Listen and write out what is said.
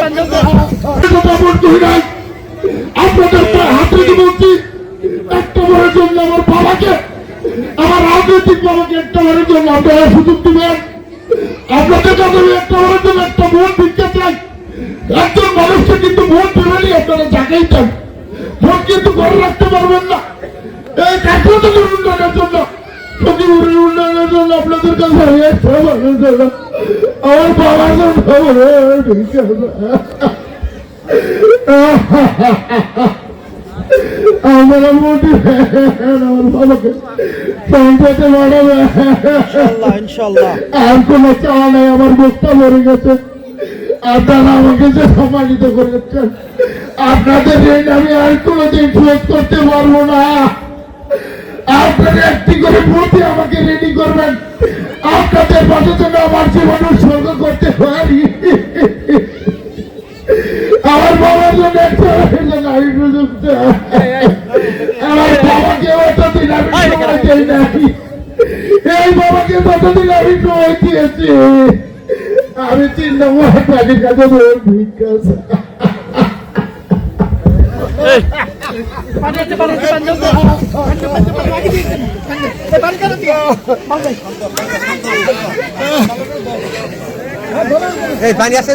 আপনাদের হাতে বলছি একটা বারের জন্য আমার বাবাকে, আমার রাজনৈতিক বাবাকে একটা বারের জন্য আপনারা সুযোগ দিবেন। আপনাদের কাছে একটা বারের জন্য একটা ভোট ভিক্ষা চাই। একজন মানুষকে কিন্তু ভোট দেবেনই, আপনারা যাকেই চান ভোট কিন্তু ঘরে রাখতে পারবেন না। এই কাঠুয়াদের উন্নয়নের জন্য, সচিবের উন্নয়নের জন্য আপনাদের কাছে আমার বাবার আমরা মোটি আমার বাবাকে পঞ্চায়েতে বাড়াবে ইনশাল্লাহ। আর কোনো চাওয়া নাই, আমার মুখটা মরে গেছে। আপনারা আমাকে যে সম্মানিত করেছেন, আপনাদের ঋণ আমি আর কোনোদিন শোধ করতে পারবো না। আপনারা একটি করে ভোটে আমাকে রেডি করবেন। আপনাদের পাশে যেন আমার জীবন উৎসর্গ করতে পারি। আমার বাবার জন্য একটা গাড়ি সুযোগ, আমার বাবাকে অতদিন আমি সময় দিই নাই। এই বাবাকে ততদিন আমি সময় দিয়েছি। আমি 3 নম্বর তাদের কাছে ভিক্ষা পানি আছে